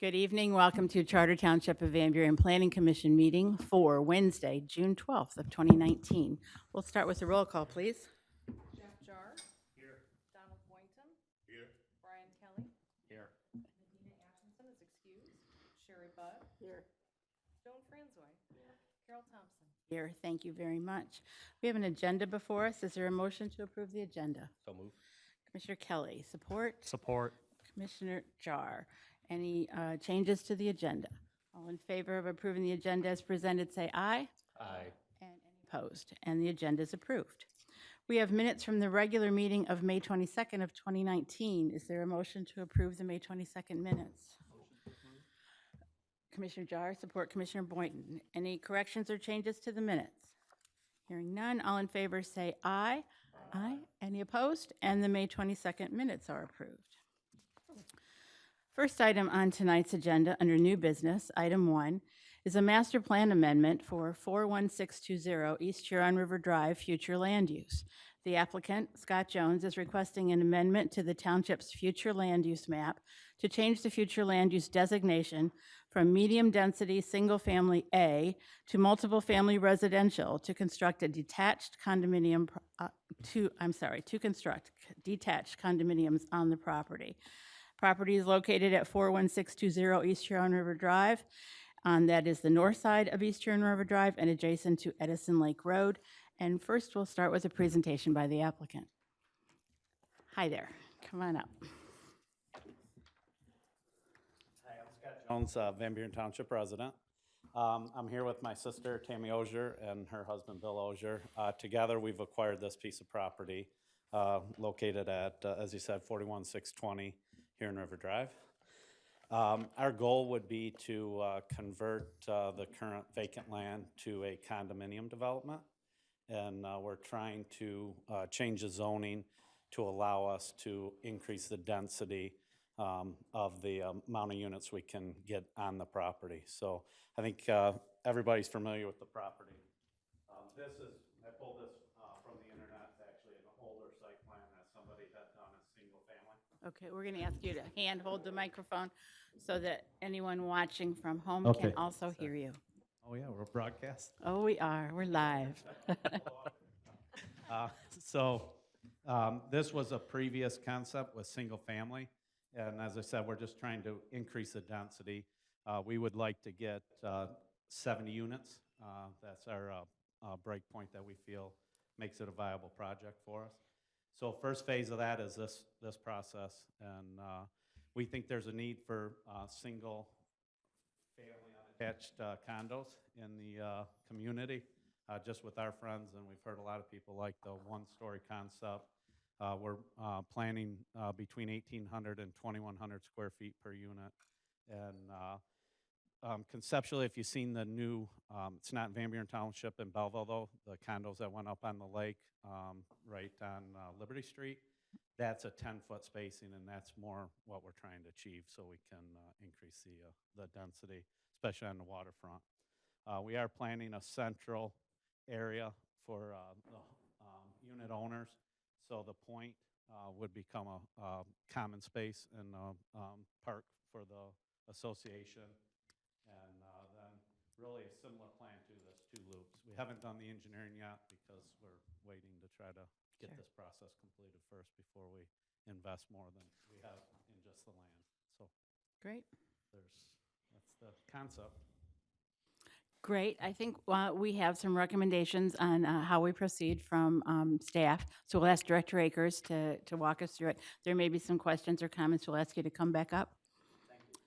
Good evening. Welcome to Charter Township of Van Buren Planning Commission meeting for Wednesday, June 12th of 2019. We'll start with a roll call, please. Jeff Jar. Here. Donald Boynton. Here. Brian Kelly. Here. Medina Atchison is excused. Sherry Budd. Here. Joan Franzoy. Here. Carol Thompson. Here, thank you very much. We have an agenda before us. Is there a motion to approve the agenda? So move. Commissioner Kelly, support. Support. Commissioner Jar. Any changes to the agenda? All in favor of approving the agenda as presented, say aye. Aye. And any opposed? And the agenda is approved. We have minutes from the regular meeting of May 22nd of 2019. Is there a motion to approve the May 22nd minutes? Commissioner Jar, support Commissioner Boynton. Any corrections or changes to the minutes? Hearing none, all in favor say aye. Aye. Any opposed? And the May 22nd minutes are approved. First item on tonight's agenda under new business, item 1, is a master plan amendment for 41620 East Huron River Drive future land use. The applicant, Scott Jones, is requesting an amendment to the township's future land use map to change the future land use designation from medium-density single-family A to multiple-family residential to construct a detached condominium, to construct detached condominiums on the property. Property is located at 41620 East Huron River Drive. That is the north side of East Huron River Drive and adjacent to Edison Lake Road. And first, we'll start with a presentation by the applicant. Hi there. Come on up. Hi, I'm Scott Jones, Van Buren Township resident. I'm here with my sister, Tammy Ozier, and her husband, Bill Ozier. Together, we've acquired this piece of property located at, as you said, 41620 Huron River Drive. Our goal would be to convert the current vacant land to a condominium development. And we're trying to change the zoning to allow us to increase the density of the amount of units we can get on the property. So I think everybody's familiar with the property. I pulled this from the internet. It's actually an older site plan that somebody had done as single family. Okay, we're going to ask you to hand hold the microphone so that anyone watching from home Okay. can also hear you. Oh yeah, we're broadcast. Oh, we are. We're live. This was a previous concept with single family. And as I said, we're just trying to increase the density. We would like to get 70 units. That's our break point that we feel makes it a viable project for us. So first phase of that is this process. And we think there's a need for single family unattached condos in the community, just with our friends. And we've heard a lot of people like the one-story concept. We're planning between 1,800 and 2,100 square feet per unit. And conceptually, if you've seen the new, it's not in Van Buren Township in Belleville, though, the condos that went up on the lake right on Liberty Street, that's a 10-foot spacing, and that's more what we're trying to achieve so we can increase the density, especially on the waterfront. We are planning a central area for the unit owners. So the point would become a common space and a park for the association. And then really a similar plan to this 2 loops. We haven't done the engineering yet because we're waiting to try to get Sure. this process completed first before we invest more than we have in just the land. So Great. that's the concept. Great. I think we have some recommendations on how we proceed from staff. So we'll ask Director Akers to walk us through it. There may be some questions or comments. We'll ask you to come back up.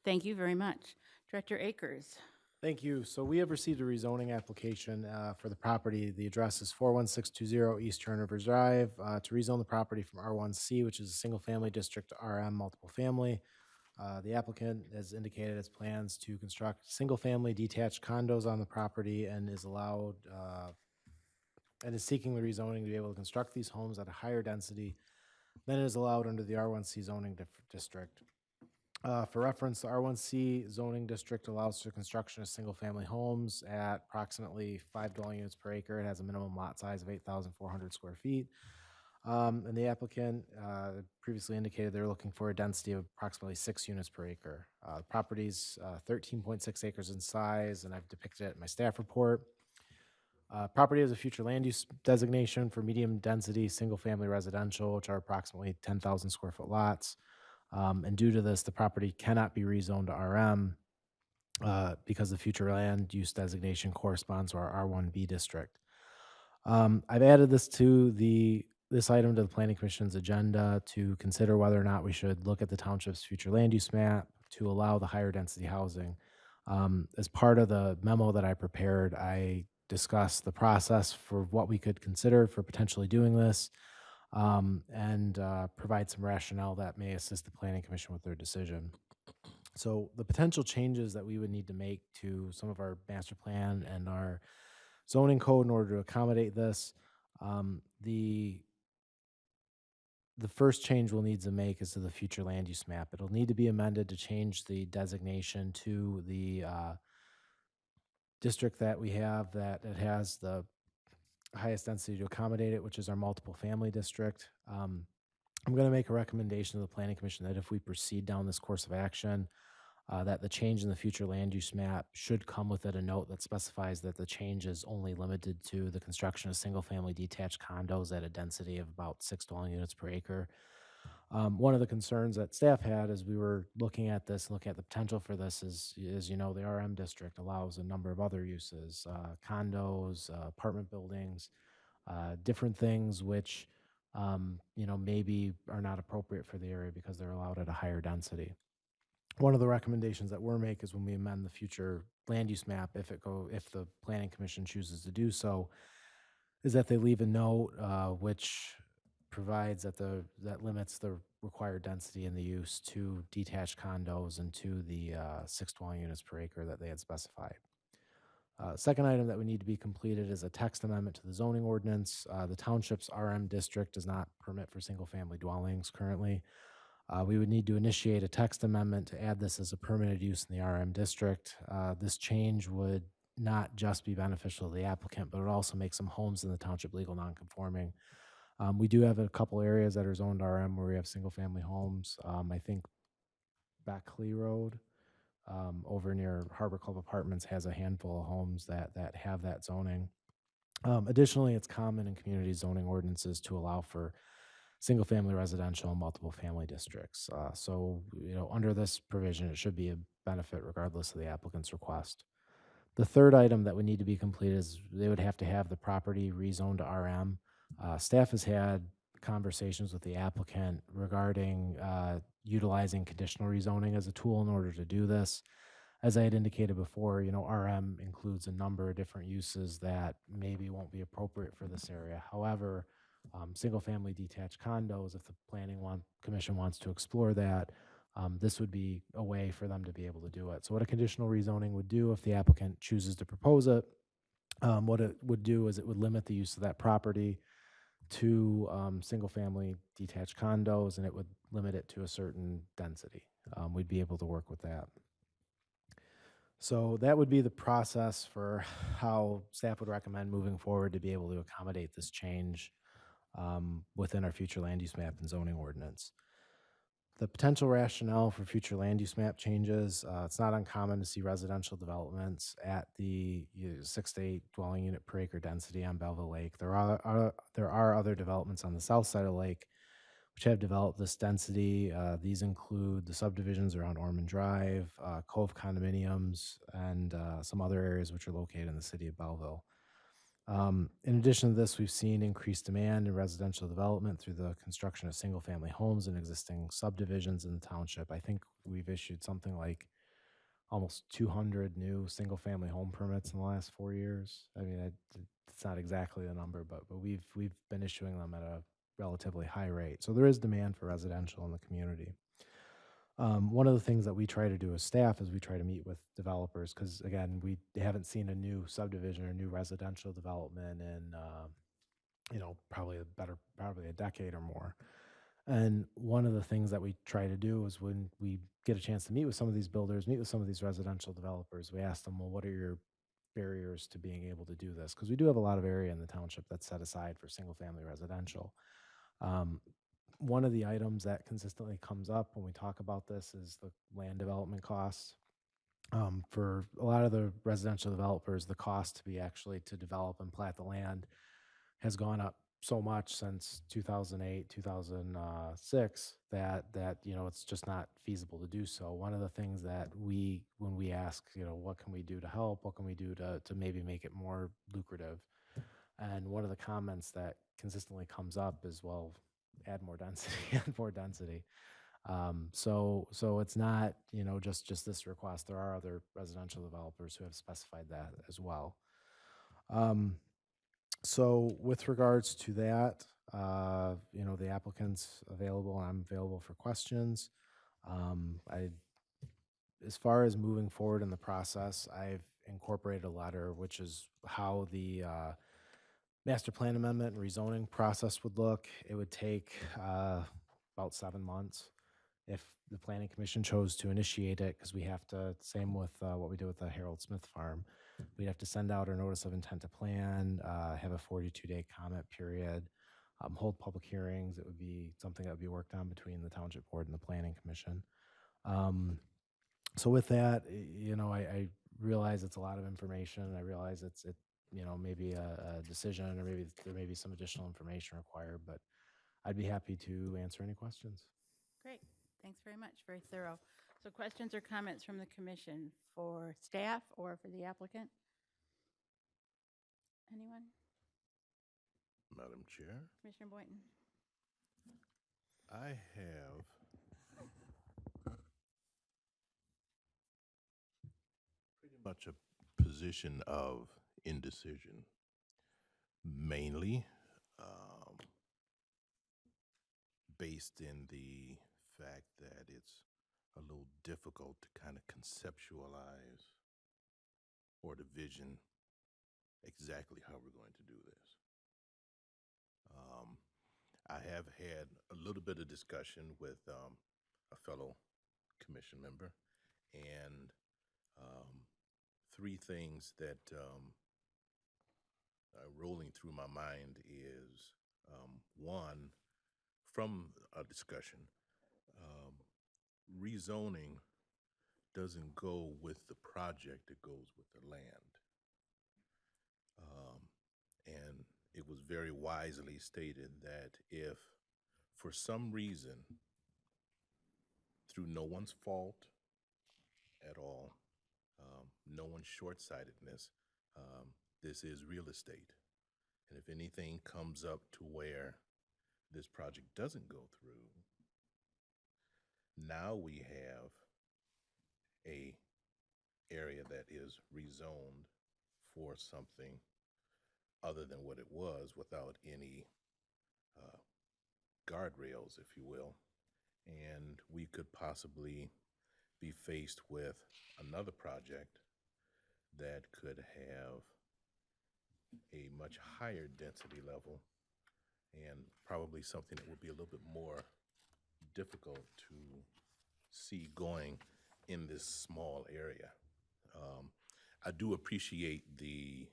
Thank you very much. Director Akers. Thank you. So we have received a rezoning application for the property. The address is 41620 East Huron River Drive to rezone the property from R1C, which is a single-family district, to RM, multiple family. The applicant has indicated its plans to construct single-family detached condos on the property and is allowed and is seeking the rezoning to be able to construct these homes at a higher density than is allowed under the R1C zoning district. For reference, the R1C zoning district allows for construction of single-family homes at approximately 5 dwelling units per acre. It has a minimum lot size of 8,400 square feet. And the applicant previously indicated they're looking for a density of approximately 6 units per acre. The property's 13.6 acres in size, and I've depicted it in my staff report. Property has a future land use designation for medium density, single-family residential, which are approximately 10,000 square foot lots. And due to this, the property cannot be rezoned to RM because the future land use designation corresponds to our R1B district. I've added this item to the Planning Commission's agenda to consider whether or not we should look at the township's future land use map to allow the higher density housing. As part of the memo that I prepared, I discussed the process for what we could consider for potentially doing this, and provide some rationale that may assist the Planning Commission with their decision. So the potential changes that we would need to make to some of our master plan and our zoning code in order to accommodate this, the first change we'll need to make is to the future land use map. It'll need to be amended to change the designation to the district that we have that it has the highest density to accommodate it, which is our multiple family district. I'm going to make a recommendation to the Planning Commission that if we proceed down this course of action, that the change in the future land use map should come with it a note that specifies that the change is only limited to the construction of single-family detached condos at a density of about 6 dwelling units per acre. One of the concerns that staff had as we were looking at this and looking at the potential for this is you know, the RM district allows a number of other uses, condos, apartment buildings, different things which, you know, maybe are not appropriate for the area because they're allowed at a higher density. One of the recommendations that we're make is when we amend the future land use map, if the Planning Commission chooses to do so, is that they leave a note which provides that limits the required density in the use to detached condos and to the 6 dwelling units per acre that they had specified. Second item that would need to be completed is a text amendment to the zoning ordinance. The township's RM district does not permit for single-family dwellings currently. We would need to initiate a text amendment to add this as a permitted use in the RM district. This change would not just be beneficial to the applicant, but it would also make some homes in the township legal nonconforming. We do have a couple areas that are zoned RM where we have single-family homes. I think Beckley Road over near Harbor Club Apartments has a handful of homes that have that zoning. Additionally, it's common in community zoning ordinances to allow for single-family residential and multiple family districts. So, you know, under this provision, it should be a benefit regardless of the applicant's request. The third item that would need to be completed is they would have to have the property rezoned to RM. Staff has had conversations with the applicant regarding utilizing conditional rezoning as a tool in order to do this. As I had indicated before, you know, RM includes a number of different uses that maybe won't be appropriate for this area. However, single-family detached condos, if the Commission wants to explore that, this would be a way for them to be able to do it. So what a conditional rezoning would do if the applicant chooses to propose it, what it would do is it would limit the use of that property to single-family detached condos, and it would limit it to a certain density. We'd be able to work with that. So that would be the process for how staff would recommend moving forward to be able to accommodate this change within our future land use map and zoning ordinance. The potential rationale for future land use map changes, it's not uncommon to see residential developments at the 6 to 8 dwelling unit per acre density on Belleville Lake. There are other developments on the south side of the lake which have developed this density. These include the subdivisions around Ormond Drive, Cove condominiums, and some other areas which are located in the city of Belleville. In addition to this, we've seen increased demand in residential development through the construction of single-family homes and existing subdivisions in the township. I think we've issued something like almost 200 new single-family home permits in the last 4 years. I mean, it's not exactly the number, but we've been issuing them at a relatively high rate. So there is demand for residential in the community. One of the things that we try to do as staff is we try to meet with developers because, again, we haven't seen a new subdivision or new residential development in, you know, probably a decade or more. And one of the things that we try to do is when we get a chance to meet with some of these builders, meet with some of these residential developers, we ask them, well, what are your barriers to being able to do this? Because we do have a lot of area in the township that's set aside for single family residential. One of the items that consistently comes up when we talk about this is the land development costs. For a lot of the residential developers, the cost to be actually to develop and plat the land has gone up so much since 2008, 2006 that it's just not feasible to do so. One of the things that when we ask, what can we do to help? What can we do to maybe make it more lucrative? And one of the comments that consistently comes up is, well, add more density, add more density. So it's not, just this request. There are other residential developers who have specified that as well. So with regards to that, the applicant's available, I'm available for questions. As far as moving forward in the process, I've incorporated a letter, which is how the master plan amendment and rezoning process would look. It would take about 7 months if the planning commission chose to initiate it, because we have to, same with what we did with the Harold Smith Farm. We'd have to send out a notice of intent to plan, have a 42-day comment period, hold public hearings. It would be something that would be worked on between the township board and the planning commission. So with that, I realize it's a lot of information. I realize it maybe a decision, or maybe there may be some additional information required, but I'd be happy to answer any questions. Great. Thanks very much. Very thorough. So questions or comments from the commission for staff or for the applicant? Anyone? Madam Chair, Commissioner Boynton? I have pretty much a position of indecision, mainly based in the fact that it's a little difficult to kind of conceptualize or to vision exactly how we're going to do this. I have had a little bit of discussion with a fellow commission member, and three things that are rolling through my mind is, one, from a discussion, rezoning doesn't go with the project, it goes with the land. And it was very wisely stated that if, for some reason, through no one's fault at all, no one's short-sightedness, this is real estate. And if anything comes up to where this project doesn't go through, now we have a area that is rezoned for something other than what it was, without any guardrails, if you will. And we could possibly be faced with another project that could have a much higher density level, and probably something that would be a little bit more difficult to see going in this small area. I do appreciate the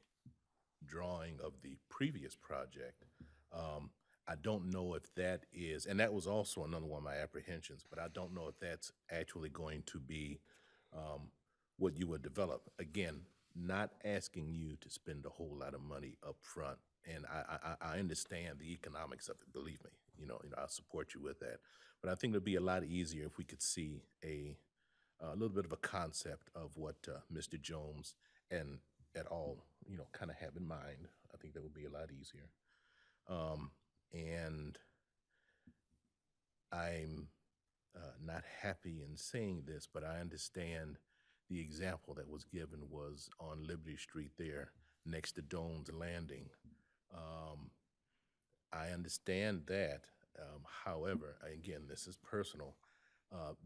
drawing of the previous project. I don't know if that is, and that was also another one of my apprehensions, but I don't know if that's actually going to be what you would develop. Again, not asking you to spend a whole lot of money up front, and I understand the economics of it, believe me. I support you with that. But I think it'd be a lot easier if we could see a little bit of a concept of what Mr. Jones and et al., kind of have in mind. I think that would be a lot easier. And I'm not happy in saying this, but I understand the example that was given was on Liberty Street there next to Doan's Landing. I understand that. However, again, this is personal.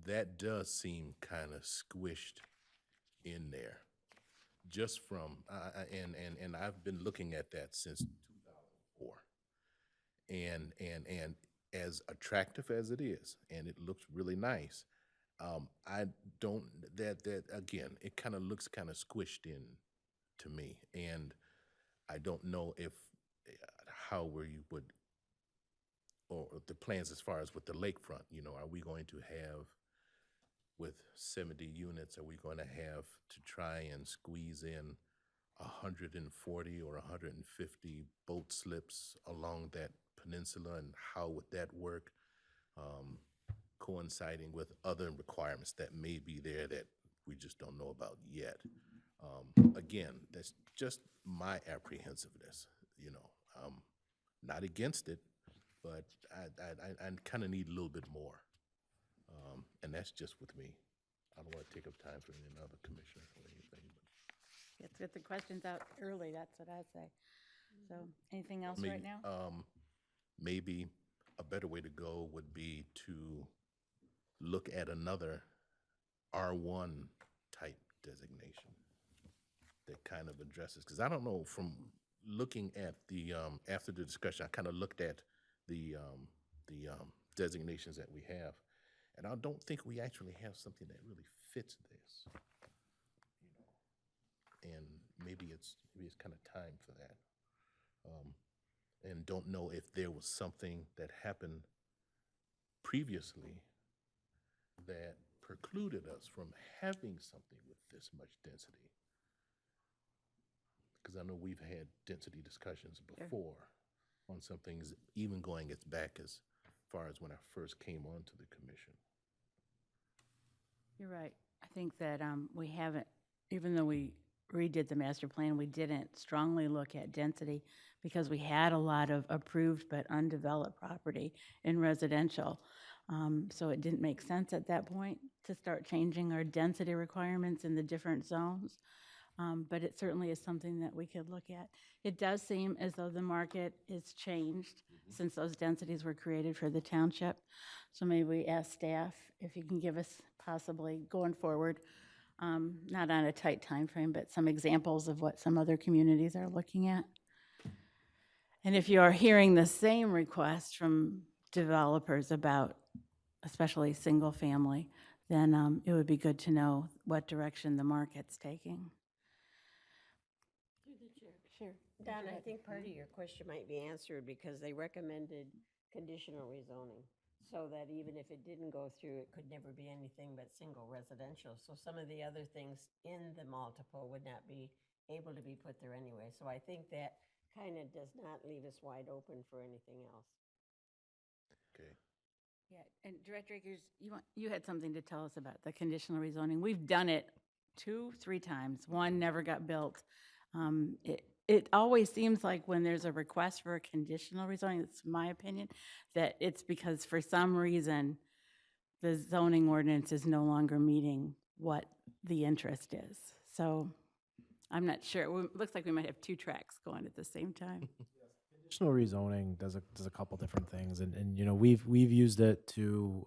That does seem kind of squished in there. Just from, and I've been looking at that since 2004. And as attractive as it is, and it looks really nice, I don't, that again, it kind of looks kind of squished in to me. And I don't know if, how we would or the plans as far as with the lakefront, you know, are we going to have, with 70 units, are we going to have to try and squeeze in 140 or 150 boat slips along that peninsula, and how would that work, coinciding with other requirements that may be there that we just don't know about yet? Again, that's just my apprehensiveness, you know. Not against it, but I kind of need a little bit more. And that's just with me. I don't want to take up time for any other commissioner or anything. Let's get the questions out early, that's what I say. So, anything else But right now? maybe a better way to go would be to look at another R1 type designation that kind of addresses, because I don't know, from looking at the, after the discussion, I kind of looked at the designations that we have, and I don't think we actually have something that really fits this. You know, and maybe it's kind of time for that. And don't know if there was something that happened previously that precluded us from having something with this much density. Because I know we've had density discussions before on some things, even going as back as far as when I first came onto the commission. You're right. I think that we haven't, even though we redid the master plan, we didn't strongly look at density because we had a lot of approved but undeveloped property in residential. So it didn't make sense at that point to start changing our density requirements in the different zones. But it certainly is something that we could look at. It does seem as though the market is changed since those densities were created for the township. So maybe we ask staff if you can give us possibly going forward, not on a tight time frame, but some examples of what some other communities are looking at. And if you are hearing the same request from developers about especially single family, then it would be good to know what direction the market's taking. Sure. Don, I think part of your question might be answered because they recommended conditional rezoning. So that even if it didn't go through, it could never be anything but single residential. So some of the other things in the multiple would not be able to be put there anyway. So I think that kind of does not leave us wide open for anything else. Okay. Yeah, and Director Akers, you had something to tell us about the conditional rezoning. We've done it 2-3 times. One never got built. It always seems like when there's a request for a conditional rezoning, it's my opinion, that it's because for some reason the zoning ordinance is no longer meeting what the interest is. So I'm not sure. It looks like we might have 2 tracks going at the same time. Conditional rezoning does a couple different things, and you know, we've used it to,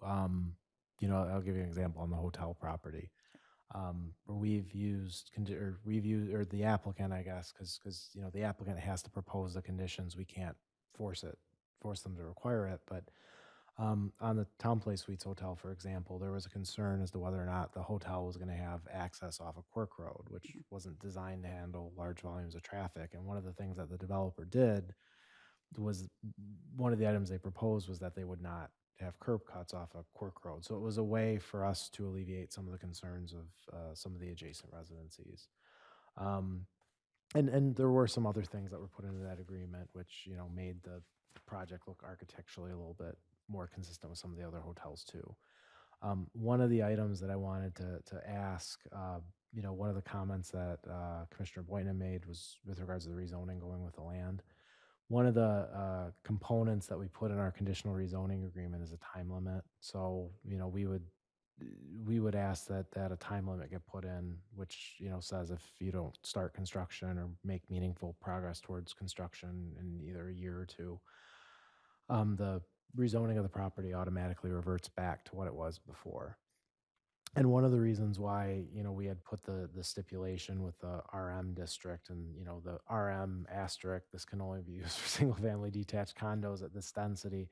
you know, I'll give you an example on the hotel property. Where we've used, or the applicant, I guess, because you know, the applicant has to propose the conditions. We can't force them to require it. But on the Town Place Suites Hotel, for example, there was a concern as to whether or not the hotel was going to have access off of Quirk Road, which wasn't designed to handle large volumes of traffic. And one of the things that the developer did was, one of the items they proposed was that they would not have curb cuts off of Quirk Road. So it was a way for us to alleviate some of the concerns of some of the adjacent residencies. And there were some other things that were put into that agreement, which, you know, made the project look architecturally a little bit more consistent with some of the other hotels too. One of the items that I wanted to ask, you know, one of the comments that Commissioner Boynton made was with regards to the rezoning going with the land. One of the components that we put in our conditional rezoning agreement is a time limit. So, you know, we would ask that a time limit get put in, which, you know, says if you don't start construction or make meaningful progress towards construction in either a year or 2, the rezoning of the property automatically reverts back to what it was before. And one of the reasons why, you know, we had put the stipulation with the RM district and, you know, the RM asterisk, this can only be used for single family detached condos at this density,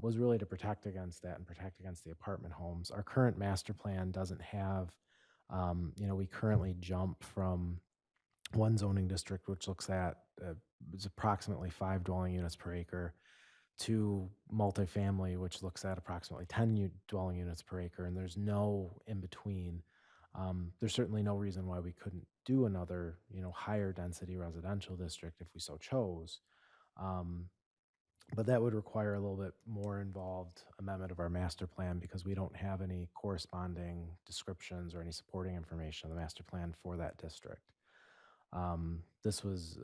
was really to protect against that and protect against the apartment homes. Our current master plan doesn't have, you know, we currently jump from one zoning district, which looks at, it's approximately 5 dwelling units per acre, to multifamily, which looks at approximately 10 dwelling units per acre, and there's no in between. There's certainly no reason why we couldn't do another, higher density residential district if we so chose. Um, but that would require a little bit more involved amendment of our master plan because we don't have any corresponding descriptions or any supporting information on the master plan for that district. This was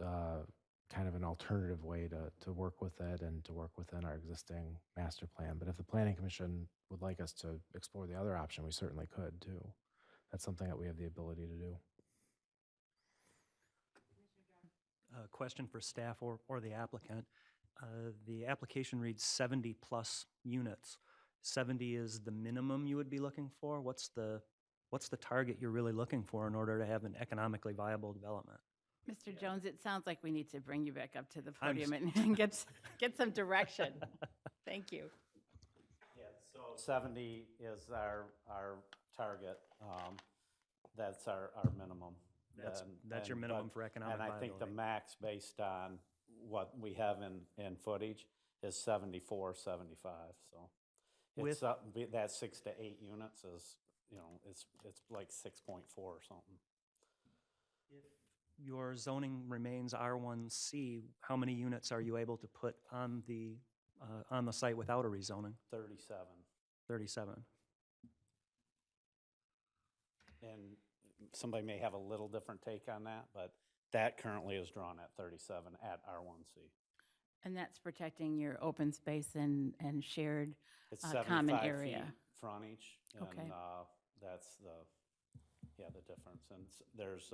kind of an alternative way to work with it and to work within our existing master plan. But if the Planning Commission would like us to explore the other option, we certainly could too. That's something that we have the ability to do. Question for staff or the applicant. The application reads 70-plus units. 70 is the minimum you would be looking for? What's the target you're really looking for in order to have an economically viable development? Mr. Jones, it sounds like we need to bring you back up to the I'm podium and get some direction. Thank you. Yeah, so 70 is our target. That's our minimum. That's your minimum for economic And I think the viability. max based on what we have in footage is 74, 75, so. It's, that 6 to 8 units is, it's like 6.4 or something. If your zoning remains R1C, how many units are you able to put on the site without a rezoning? 37. 37. And somebody may have a little different take on that, but that currently is drawn at 37 at R1C. And that's protecting your open space and shared It's common 75 area. feet frontage, Okay. and that's the difference. And there's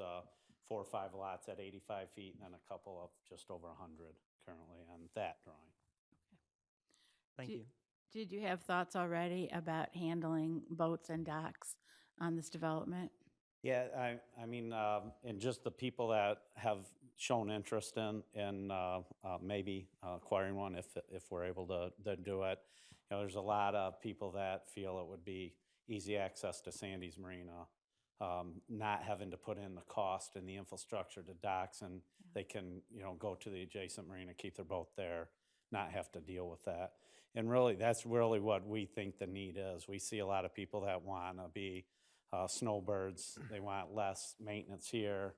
4 or 5 lots at 85 feet, and then a couple of just over 100 currently on that drawing. Thank Do- you. Did you have thoughts already about handling boats and docks on this development? Yeah, I mean, and just the people that have shown interest in maybe acquiring one if we're able to do it. There's a lot of people that feel it would be easy access to Sandy's Marina, not having to put in the cost and the infrastructure to docks, and they can, go to the adjacent marina, keep their boat there, not have to deal with that. And really, that's really what we think the need is. We see a lot of people that want to be snowbirds. They want less maintenance here,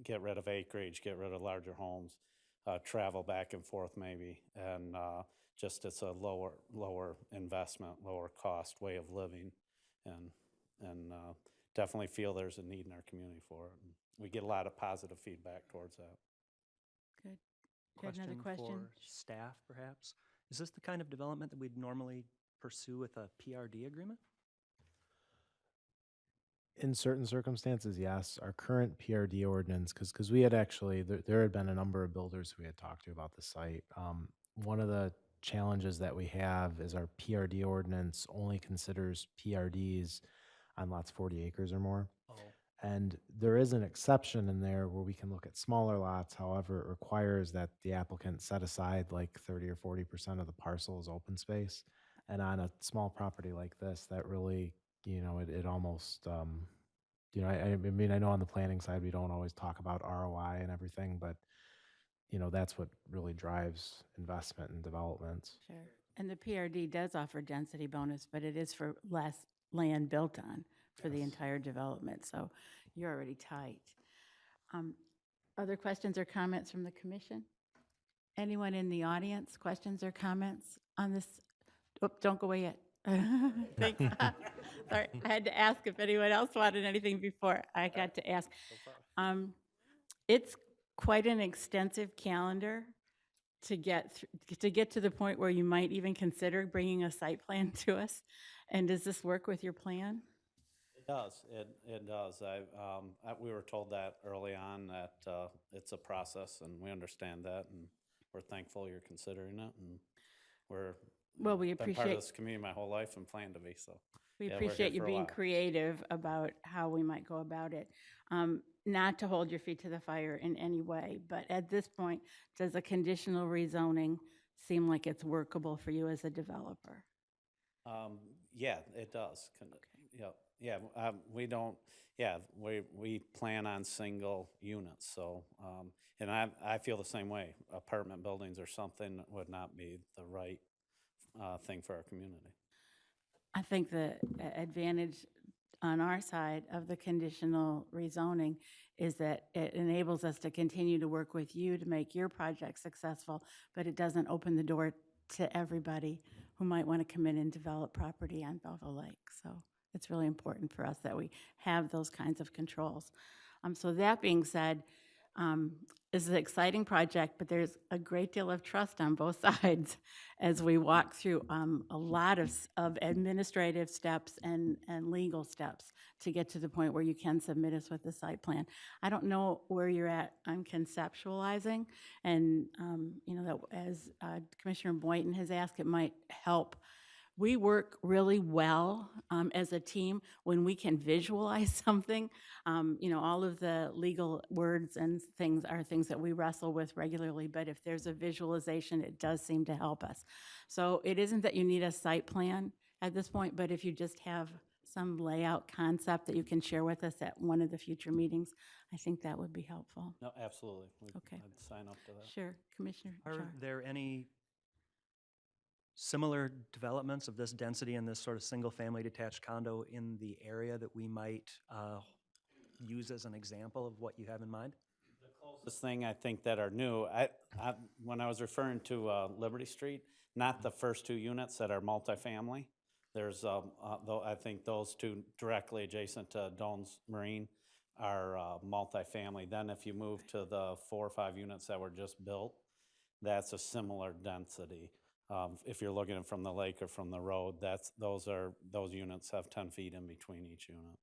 get rid of acreage, get rid of larger homes, travel back and forth maybe, and just it's a lower investment, lower cost way of living, and definitely feel there's a need in our community for it. And we get a lot of positive feedback towards that. Good. Do you have another question? For staff, perhaps. Is this the kind of development that we'd normally pursue with a PRD agreement? In certain circumstances, yes. Our current PRD ordinance, because we had actually, there had been a number of builders we had talked to about the site. One of the challenges that we have is our PRD ordinance only considers PRDs on lots 40 acres or more. Oh, And there is an exception in there where we can look at smaller lots. However, it requires that the applicant set aside like 30 or 40% of the parcel as open space. And on a small property like this, that really, it almost, I mean, I know on the planning side, we don't always talk about ROI and everything, but, that's what really drives investment and development. Sure. And the PRD does offer density bonus, but it is for less land built on for the entire development, so you're already tight. Other questions or comments from the commission? Anyone in the audience, questions or comments on this? Oh, don't go away yet. Thanks. Sorry, I had to ask if anyone else wanted anything before I got to ask. It's quite an extensive calendar to get to the point where you might even consider bringing a site plan to us. And does this work with your plan? It does. It does. We were told that early on that it's a process, and we understand that, and we're thankful you're considering it. And we're Well, we been part of appreciate this community my whole life and plan to be. So we yeah, we're here appreciate you for a being while. creative about how we might go about it. Not to hold your feet to the fire in any way, but at this point, does a conditional rezoning seem like it's workable for you as a developer? Yeah, it does. Yep. Yeah, we don't, yeah, we plan on single units, so, and I feel the same way. Apartment buildings or something would not be the right thing for our community. I think the advantage on our side of the conditional rezoning is that it enables us to continue to work with you to make your project successful, but it doesn't open the door to everybody who might want to come in and develop property on Belleville Lake. So it's really important for us that we have those kinds of controls. So that being said, it's an exciting project, but there's a great deal of trust on both sides as we walk through a lot of administrative steps and legal steps to get to the point where you can submit us with the site plan. I don't know where you're at on conceptualizing, and that as Commissioner Boynton has asked, it might help. We work really well as a team when we can visualize something. All of the legal words and things are things that we wrestle with regularly, but if there's a visualization, it does seem to help us. So it isn't that you need a site plan at this point, but if you just have some layout concept that you can share with us at one of the future meetings, I think that would be helpful. No, absolutely. Okay. I'd sign up to that. Sure, Commissioner Are Char. there any similar developments of this density in this sort of single-family detached condo in the area that we might use as an example of what you have in mind? This thing I think that are new, when I was referring to Liberty Street, not the first two units that are multifamily. There's, though, I think those two directly adjacent to Doan's Marine are multifamily. Then if you move to the 4 or 5 units that were just built, that's a similar density. If you're looking from the lake or from the road, those units have 10 feet in between each unit.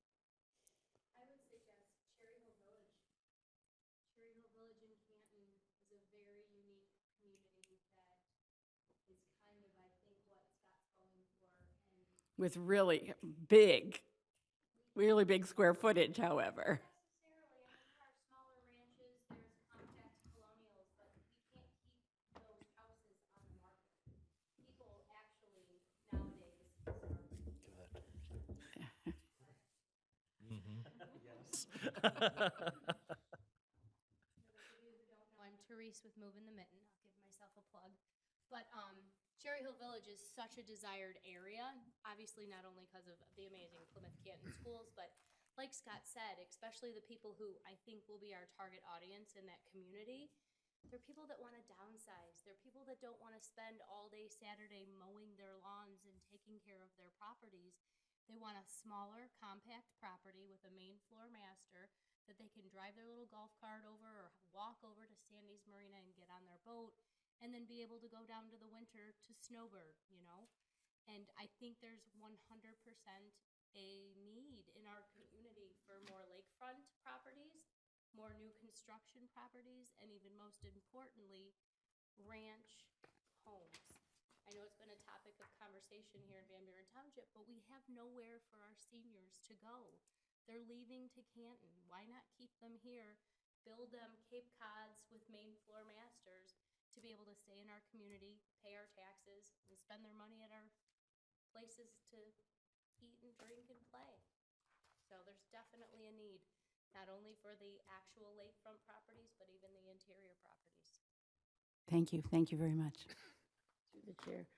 I would suggest Cherry Hill Village. Cherry Hill Village in Canton is a very unique community that is kind of, I think, what Scott's going for. And With really big square footage, however. necessarily, I mean, there are smaller ranches, there's compact colonials, but we can't keep those houses on the market. People actually nowadays I'm Therese with Moving the Mitten. I'll give myself a plug. But Cherry Hill Village is such a desired area, obviously not only because of the amazing Plymouth Canton schools, but like Scott said, especially the people who I think will be our target audience in that community. They're people that want to downsize. They're people that don't want to spend all day Saturday mowing their lawns and taking care of their properties. They want a smaller, compact property with a main floor master that they can drive their little golf cart over or walk over to Sandy's Marina and get on their boat and then be able to go down to the winter to Snowbird, And I think there's 100% a need in our community for more lakefront properties, more new construction properties, and even most importantly, ranch homes. I know it's been a topic of conversation here in Van Buren Township, but we have nowhere for our seniors to go. They're leaving to Canton. Why not keep them here, build them Cape Cods with main floor masters to be able to stay in our community, pay our taxes, and spend their money at our places to eat and drink and play. So there's definitely a need, not only for the actual lakefront properties, but even the interior properties. Thank you. Thank you very much. Through the chair.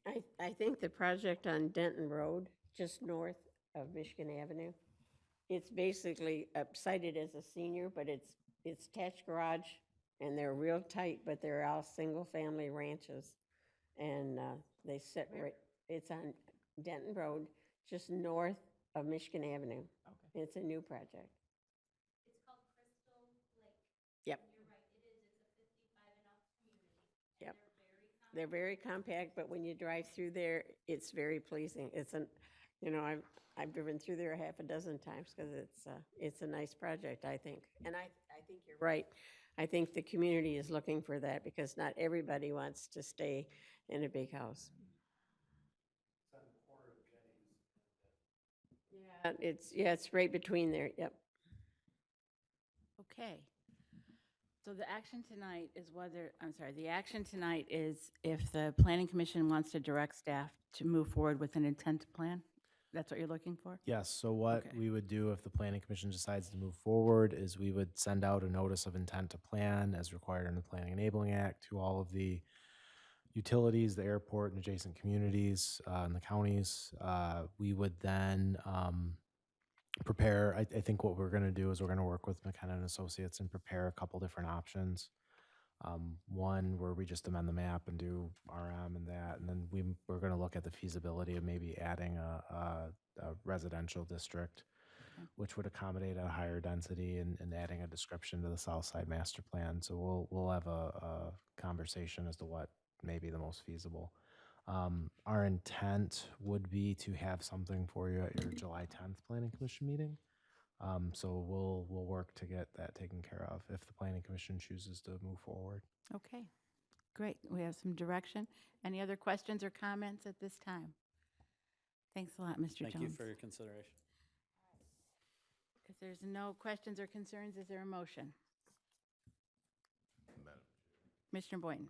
I think the project on Denton Road, just north of Michigan Avenue, it's basically cited as a senior, but it's attached garage, and they're real tight, but they're all single-family ranches. And they sit right, it's on Denton Road, just north of Michigan Avenue. Okay. It's a new project. It's called Crystal Lake. Yep. And you're right, it is. It's a 55 and up community. And Yep. they're very They're very compact, but when you drive through there, it's very pleasing. I've driven through there a half a dozen times because it's a nice project, I think. And I think you're right. I think the community is looking for that because not everybody wants to stay in a big house. It's right between there, yep. Okay. So the action tonight is if the Planning Commission wants to direct staff to move forward with an intent to plan. That's what you're looking for? Yes, so what Okay. we would do if the planning commission decides to move forward is we would send out a notice of intent to plan as required under the Planning Enabling Act to all of the utilities, the airport and adjacent communities, and the counties. We would then, prepare, I think what we're gonna do is we're gonna work with McKenna and Associates and prepare a couple different options. One where we just amend the map and do RM and that, and then we're gonna look at the feasibility of maybe adding a residential district, which would accommodate a higher density and adding a description to the South Side Master Plan. So we'll have a conversation as to what may be the most feasible. Our intent would be to have something for you at your July 10th Planning Commission meeting. So we'll work to get that taken care of if the Planning Commission chooses to move forward. Okay, great. We have some direction. Any other questions or comments at this time? Thanks a lot, Mr. Jones. Thank you for your consideration. If there's no questions or concerns, is there a motion? Madam Commissioner Boynton?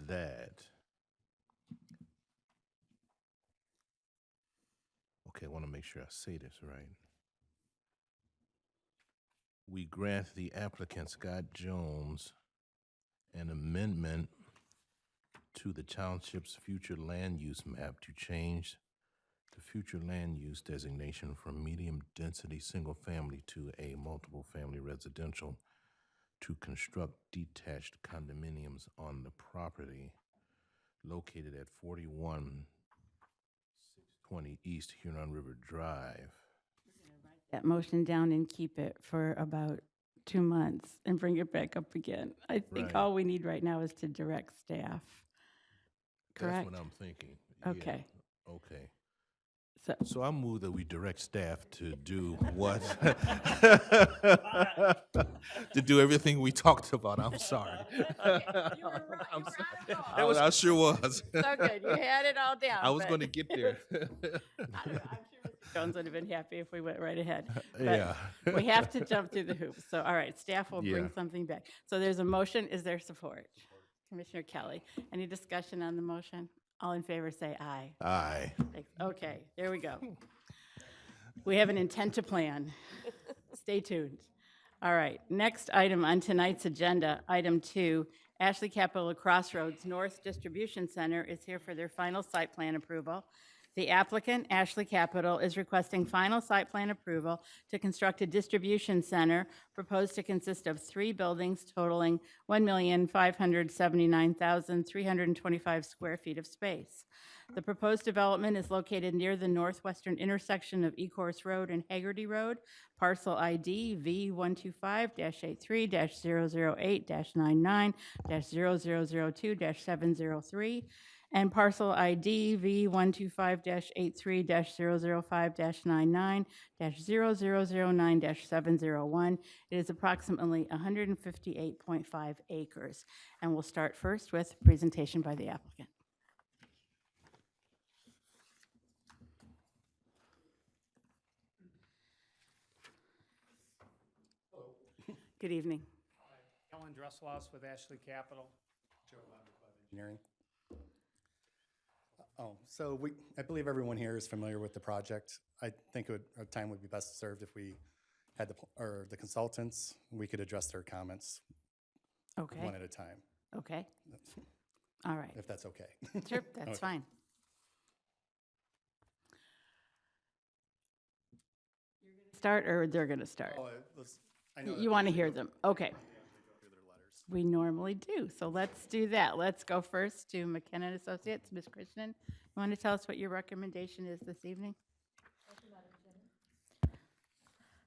that. Okay, I want to make sure I say this right. We grant the applicant Scott Jones an amendment to the township's future land use map to change the future land use designation from medium-density single-family to a multiple-family residential to construct detached condominiums on the property located at 41620 East Huron River Drive. That motion down and keep it for about 2 months and bring it back up again. I think Right. all we need right now is to direct staff. Correct? That's what I'm thinking. Yeah, Okay. okay. So, So I move that we direct staff to do what? To do everything we talked about. I'm sorry. I'm sorry. I sure was. so good. You had it all down. I was but going to get there. I'm sure Mr. Jones would have been happy if we went right ahead. But Yeah. we have to jump through the hoops. So, all right, staff will bring Yeah. something back. So there's a motion. Is there support? Commissioner Kelly, any discussion on the motion? All in favor, say aye. Aye. Thanks. Okay, there we go. We have an intent to plan. Stay tuned. All right, next item on tonight's agenda, item 2, Ashley Capital Crossroads North Distribution Center is here for their final site plan approval. The applicant, Ashley Capital, is requesting final site plan approval to construct a distribution center proposed to consist of 3 buildings totaling 1,579,325 square feet of space. The proposed development is located near the northwestern intersection of Ecorse Road and Haggerty Road, parcel ID V125-83-008-99-0002-703, and parcel ID V125-83-005-99-0009-701. It is approximately 158.5 acres. And we'll start first with presentation by the applicant. Good evening. Ellen Dresslos with Ashley Capital. Joe Labrador Engineering. So I believe everyone here is familiar with the project. I think our time would be best served if we had the consultants, we could address their comments Okay, one at a time, okay. All right. if that's okay. Sure, that's Okay. fine. Start, or they're going to start? I know that You want to they hear should them? Okay. go through their letters. We normally do, so let's do that. Let's go first to McKenna and Associates. Ms. Krishnan, you want to tell us what your recommendation is this evening?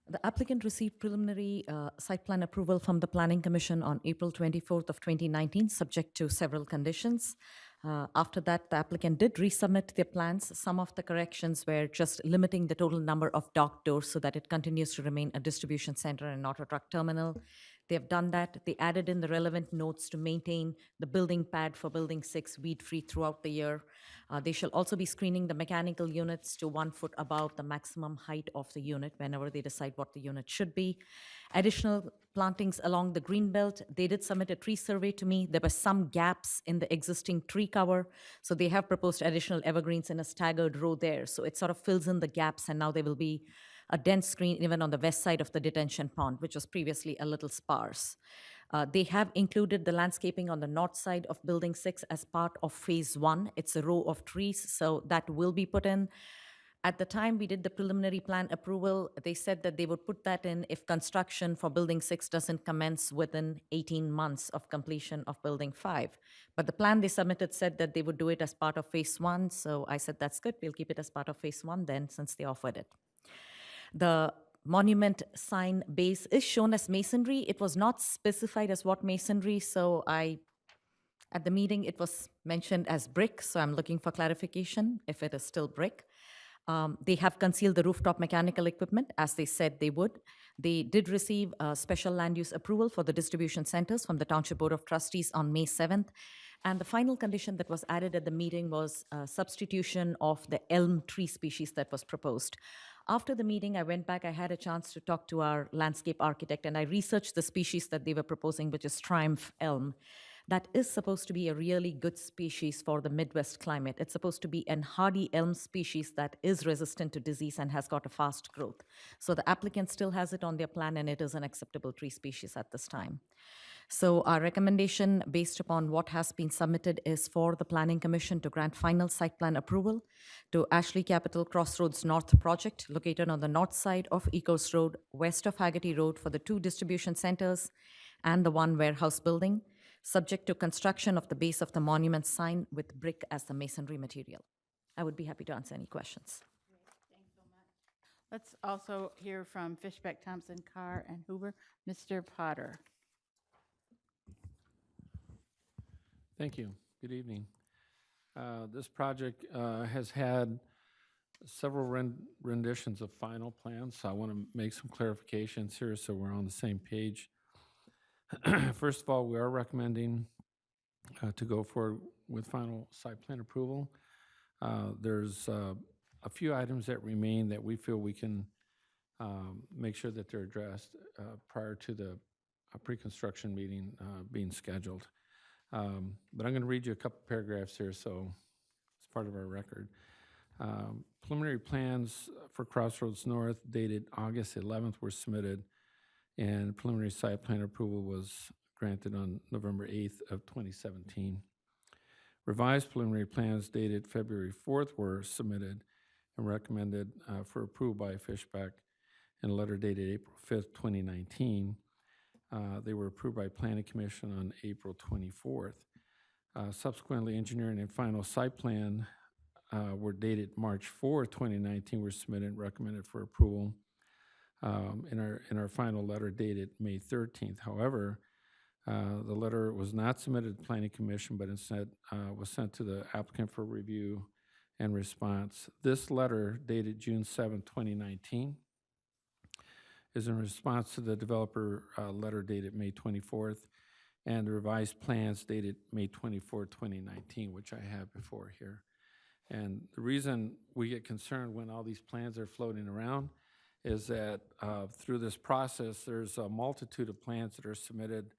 The applicant received preliminary site plan approval from the Planning Commission on April 24th of 2019, subject to several conditions. After that, the applicant did resubmit their plans. Some of the corrections were just limiting the total number of dock doors so that it continues to remain a distribution center and not a truck terminal. They have done that. They added in the relevant notes to maintain the building pad for Building 6 weed-free throughout the year. They shall also be screening the mechanical units to 1 foot above the maximum height of the unit whenever they decide what the unit should be. Additional plantings along the green belt. They did submit a tree survey to me. There were some gaps in the existing tree cover, so they have proposed additional evergreens in a staggered row there. So it sort of fills in the gaps, and now there will be a dense screen even on the west side of the detention pond, which was previously a little sparse. They have included the landscaping on the north side of Building 6 as part of Phase 1. It's a row of trees, so that will be put in. At the time we did the preliminary plan approval, they said that they would put that in if construction for Building 6 doesn't commence within 18 months of completion of Building 5. But the plan they submitted said that they would do it as part of Phase 1, so I said, that's good, we'll keep it as part of Phase 1 then, since they offered it. The monument sign base is shown as masonry. It was not specified as what masonry, so at the meeting, it was mentioned as brick, so I'm looking for clarification if it is still brick. They have concealed the rooftop mechanical equipment, as they said they would. They did receive special land use approval for the distribution centers from the Township Board of Trustees on May 7th. And the final condition that was added at the meeting was substitution of the elm tree species that was proposed. After the meeting, I went back, I had a chance to talk to our landscape architect, and I researched the species that they were proposing, which is Triumph elm. That is supposed to be a really good species for the Midwest climate. It's supposed to be an hardy elm species that is resistant to disease and has got a fast growth. So the applicant still has it on their plan, and it is an acceptable tree species at this time. So our recommendation, based upon what has been submitted, is for the Planning Commission to grant final site plan approval to Ashley Capital Crossroads North project located on the north side of Ecos Road, west of Haggerty Road for the 2 distribution centers and the 1 warehouse building, subject to construction of the base of the monument sign with brick as the masonry material. I would be happy to answer any questions. Let's also hear from Fishbeck, Thompson, Carr, and Hoover. Mr. Potter. Thank you. Good evening. This project has had several renditions of final plans, so I want to make some clarifications here so we're on the same page. First of all, we are recommending to go forward with final site plan approval. There's a few items that remain that we feel we can make sure that they're addressed prior to the pre-construction meeting being scheduled. But I'm going to read you a couple paragraphs here, so it's part of our record. Preliminary plans for Crossroads North dated August 11th were submitted, and preliminary site plan approval was granted on November 8th of 2017. Revised preliminary plans dated February 4th were submitted and recommended for approval by Fishbeck, and a letter dated April 5th, 2019. They were approved by Planning Commission on April 24th. Subsequently, engineering and final site plan were dated March 4th, 2019, were submitted and recommended for approval. In our final letter dated May 13th. However, the letter was not submitted to the Planning Commission, but instead was sent to the applicant for review and response. This letter dated June 7, 2019, is in response to the developer letter dated May 24th and the revised plans dated May 24, 2019, which I have before here. And the reason we get concerned when all these plans are floating around is that through this process, there's a multitude of plans that are submitted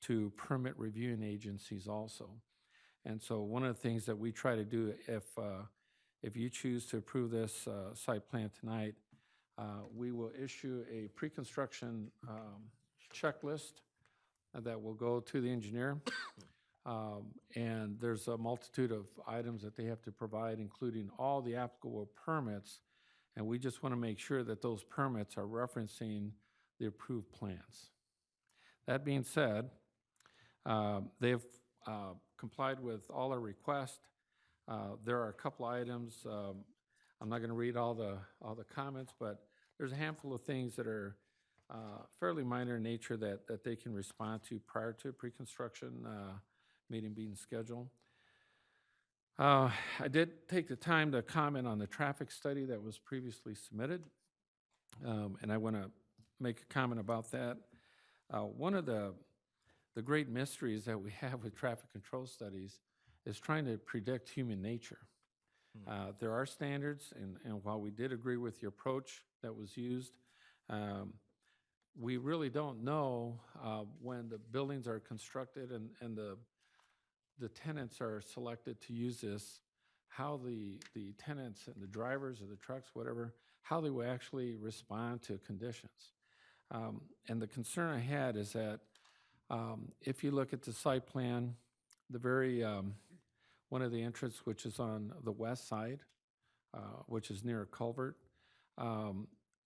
to permit reviewing agencies also. And so one of the things that we try to do, if you choose to approve this site plan tonight, we will issue a pre-construction checklist that will go to the engineer. And there's a multitude of items that they have to provide, including all the applicable permits. And we just want to make sure that those permits are referencing the approved plans. That being said, they've complied with all our requests. There are a couple items. I'm not going to read all the comments, but there's a handful of things that are fairly minor in nature that they can respond to prior to a pre-construction meeting being scheduled. I did take the time to comment on the traffic study that was previously submitted, and I want to make a comment about that. One of the great mysteries that we have with traffic control studies is trying to predict human nature. There are standards, and while we did agree with the approach that was used, we really don't know when the buildings are constructed and the tenants are selected to use this, how the tenants and the drivers of the trucks, whatever, how they will actually respond to conditions. And the concern I had is that if you look at the site plan, the very, one of the entrances, which is on the west side, which is near a culvert,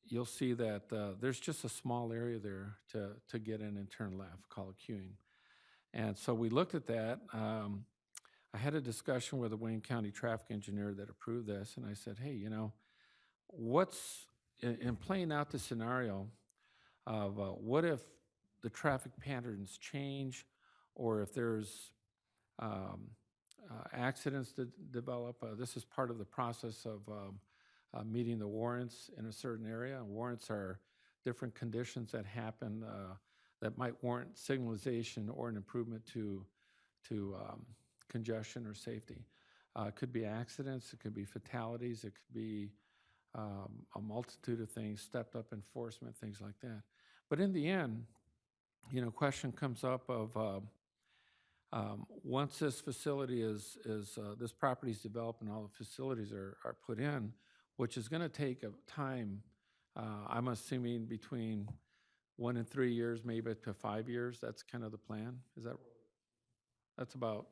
you'll see that there's just a small area there to get in and turn left, called queuing. And so we looked at that. I had a discussion with the Wayne County traffic engineer that approved this, and I said, hey, you know, what's, in playing out the scenario of what if the traffic patterns change, or if there's accidents that develop. This is part of the process of meeting the warrants in a certain area. Warrants are different conditions that happen that might warrant signalization or an improvement to congestion or safety. It could be accidents, it could be fatalities, it could be a multitude of things, stepped up enforcement, things like that. But in the end, you know, question comes up of once this facility this property is developed and all the facilities are put in, which is going to take a time, I'm assuming between 1 and 3 years, maybe up to 5 years. That's kind of the plan. That's about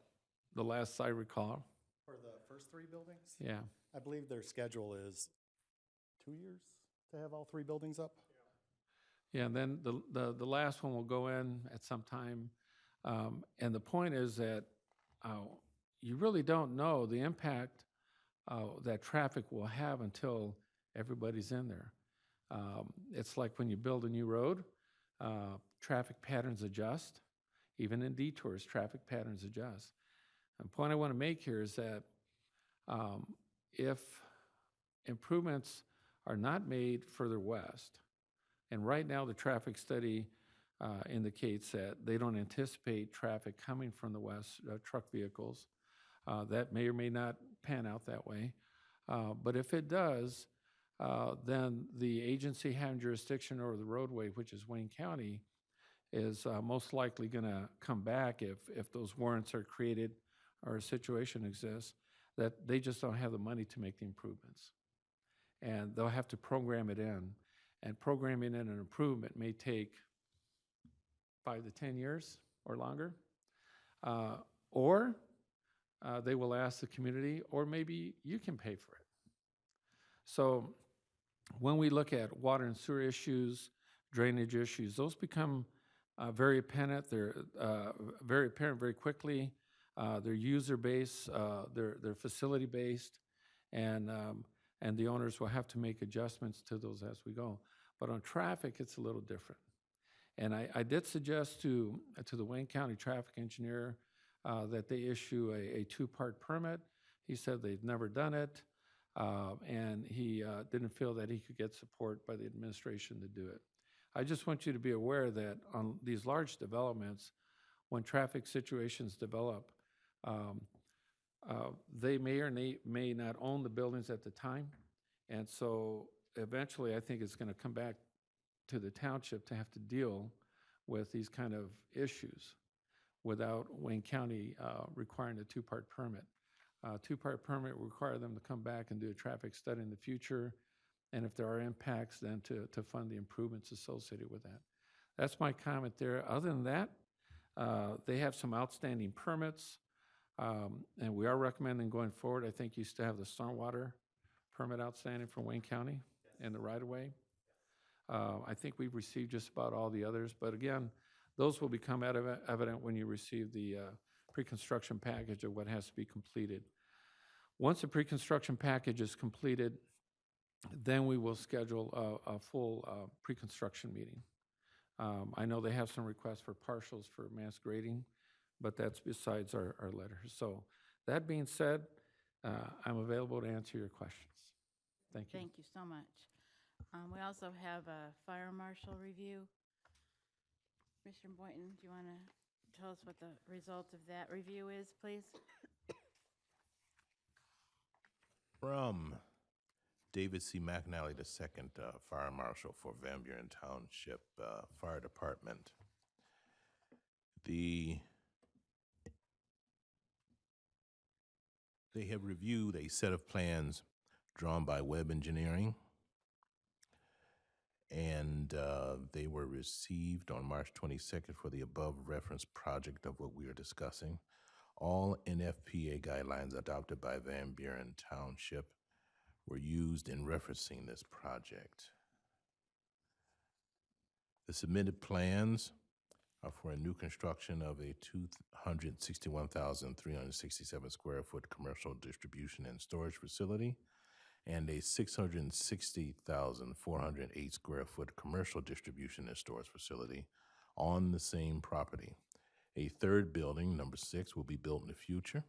the last I recall. For the first 3 buildings? Yeah. I believe their schedule is 2 years to have all 3 buildings up. Yeah, and then the last one will go in at some time. And the point is that you really don't know the impact that traffic will have until everybody's in there. It's like when you build a new road, traffic patterns adjust. Even in detours, traffic patterns adjust. And the point I want to make here is that if improvements are not made further west, and right now the traffic study indicates that they don't anticipate traffic coming from the west, truck vehicles. That may or may not pan out that way. But if it does, then the agency having jurisdiction over the roadway, which is Wayne County, is most likely going to come back if those warrants are created or a situation exists, that they just don't have the money to make the improvements. And they'll have to program it in. And programming in an improvement may take 5 to 10 years or longer. Or they will ask the community, or maybe you can pay for it. So when we look at water and sewer issues, drainage issues, those become very apparent. They're very apparent very quickly. They're user-based, they're facility-based, and the owners will have to make adjustments to those as we go. But on traffic, it's a little different. And I did suggest to the Wayne County traffic engineer that they issue a 2-part permit. He said they've never done it, and he didn't feel that he could get support by the administration to do it. I just want you to be aware that on these large developments, when traffic situations develop, they may or may not own the buildings at the time. And so eventually I think it's going to come back to the township to have to deal with these kind of issues without Wayne County requiring a 2-part permit. 2-part permit will require them to come back and do a traffic study in the future, and if there are impacts, then to fund the improvements associated with that. That's my comment there. Other than that, they have some outstanding permits, and we are recommending going forward. I think you still have the stormwater permit outstanding from Wayne County and the right-of-way. I think we've received just about all the others, but again, those will become evident when you receive the pre-construction package of what has to be completed. Once the pre-construction package is completed, then we will schedule a full pre-construction meeting. I know they have some requests for partials for mass grading, but that's besides our letters. So that being said, I'm available to answer your questions. Thank you. Thank you so much. We also have a fire marshal review. Commissioner Boynton, do you want to tell us what the result of that review is, please? From David C. McNally II, Fire Marshal for Van Buren Township Fire Department. They have reviewed a set of plans drawn by Webb Engineering, and they were received on March 22nd for the above referenced project of what we are discussing. All NFPA guidelines adopted by Van Buren Township were used in referencing this project. The submitted plans are for a new construction of a 261,367 square foot commercial distribution and storage facility and a 660,408 square foot commercial distribution and storage facility on the same property. A third building, number 6, will be built in the future.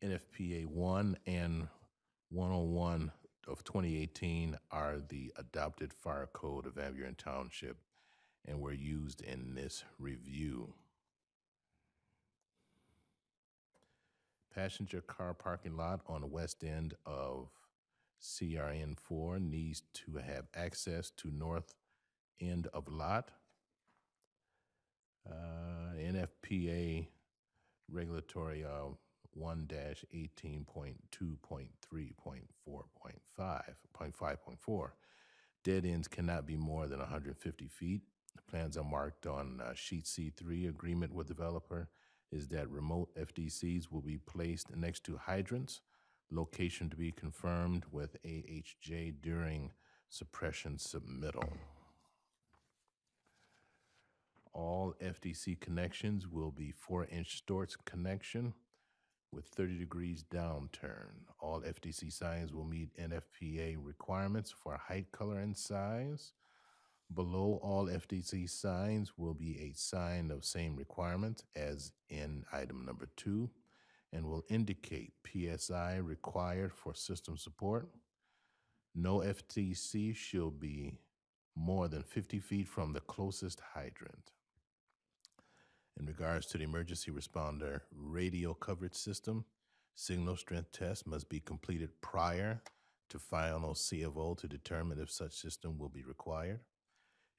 NFPA 1 and 101 of 2018 are the adopted fire code of Van Buren Township and were used in this review. Passenger car parking lot on the west end of CRN 4 needs to have access to north end of lot. NFPA regulatory 1-18.2.3.4.5.4. Dead ends cannot be more than 150 feet. The plans are marked on sheet C3. Agreement with developer is that remote FDCs will be placed next to hydrants. Location to be confirmed with AHJ during suppression submittal. All FDC connections will be 4-inch Storts connection with 30 degrees downturn. All FDC signs will meet NFPA requirements for height, color, and size. Below all FDC signs will be a sign of same requirement as in item number 2 and will indicate PSI required for system support. No FDC shall be more than 50 feet from the closest hydrant. In regards to the emergency responder radio coverage system, signal strength tests must be completed prior to final CFO to determine if such system will be required.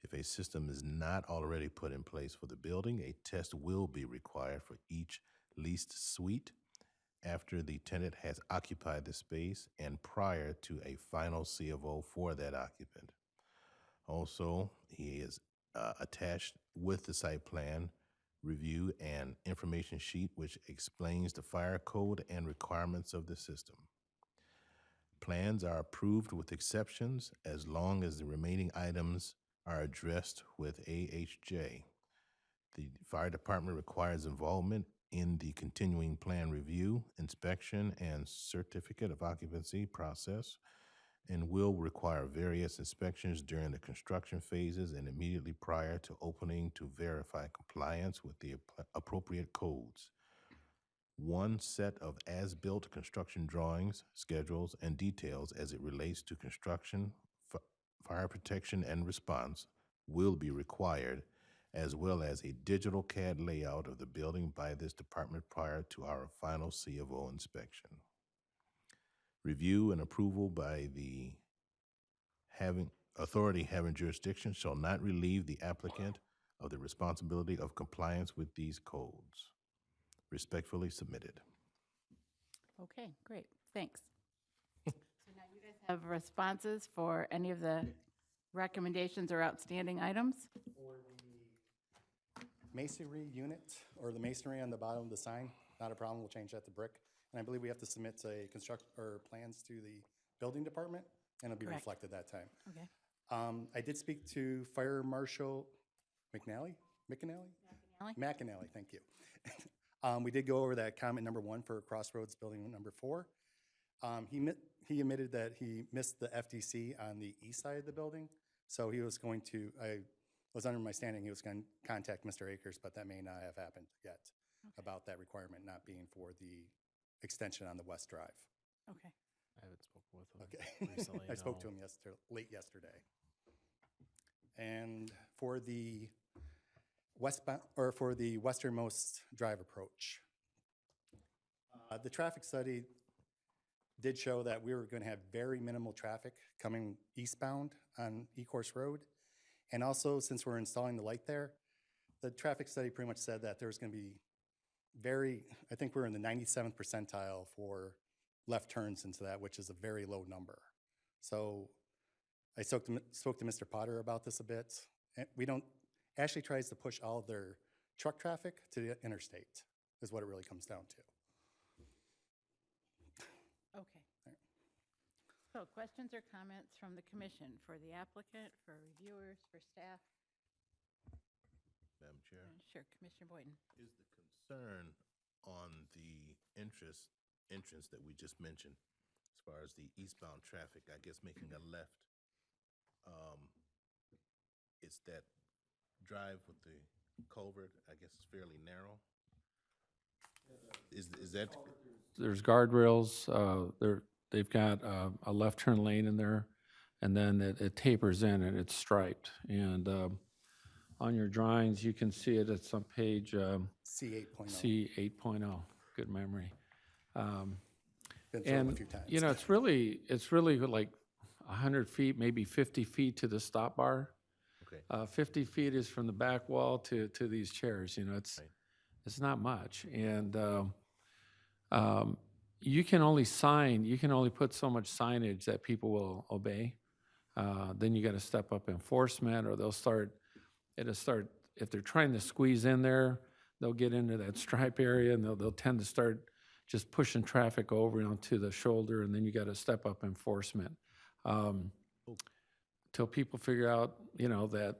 If a system is not already put in place for the building, a test will be required for each leased suite after the tenant has occupied the space and prior to a final CFO for that occupant. Also, he is attached with the site plan review and information sheet which explains the fire code and requirements of the system. Plans are approved with exceptions as long as the remaining items are addressed with AHJ. The fire department requires involvement in the continuing plan review, inspection, and certificate of occupancy process, and will require various inspections during the construction phases and immediately prior to opening to verify compliance with the appropriate codes. One set of as-built construction drawings, schedules, and details as it relates to construction, fire protection, and response will be required, as well as a digital CAD layout of the building by this department prior to our final CFO inspection. Review and approval by the authority having jurisdiction shall not relieve the applicant of the responsibility of compliance with these codes. Respectfully submitted. Okay, great, thanks. So now you guys have responses for any of the recommendations or outstanding items? For the masonry unit, or the masonry on the bottom of the sign, not a problem, we'll change that to brick. And I believe we have to submit a plans to the building department, and it'll be Correct. reflected that time. Okay. I did speak to Fire Marshal McNally? McAnally, thank you. We did go over that comment number 1 for Crossroads Building number 4. He admitted that he missed the FDC on the east side of the building, so he was going to, I was under my standing, he was going to contact Mr. Akers, but that may not have happened yet about that requirement not being for the extension on the West Drive. Okay. I haven't spoken with him Okay. recently. I spoke to no. him late yesterday. And for the westbound, or for the westernmost drive approach. The traffic study did show that we were going to have very minimal traffic coming eastbound on Ecorse Road. And also, since we're installing the light there, the traffic study pretty much said that there's going to be I think we're in the 97th percentile for left turns into that, which is a very low number. So I spoke to Mr. Potter about this a bit. And Ashley tries to push all of their truck traffic to the interstate, is what it really comes down to. Okay. So questions or comments from the commission for the applicant, for reviewers, for staff? Madam Chair, Sure, Commissioner Boyden. is the concern on the entrance that we just mentioned, as far as the eastbound traffic, I guess making a left, it's that drive with the culvert, I guess it's fairly narrow? Is that? There's guardrails, they've got a left turn lane in there, and then it tapers in and it's striped. And on your drawings, you can see it, it's on page C8.0. C8.0, good memory. Been through it a And, few times. you know, it's really like 100 feet, maybe 50 feet to the stop bar. Okay. 50 feet is from the back wall to these chairs, you know, it's not much. And you can only put so much signage that people will obey. Then you got to step up enforcement, or it'll start, if they're trying to squeeze in there, they'll get into that stripe area, and they'll tend to start just pushing traffic over onto the shoulder, and then you got to step up enforcement. Till people figure out, you know, that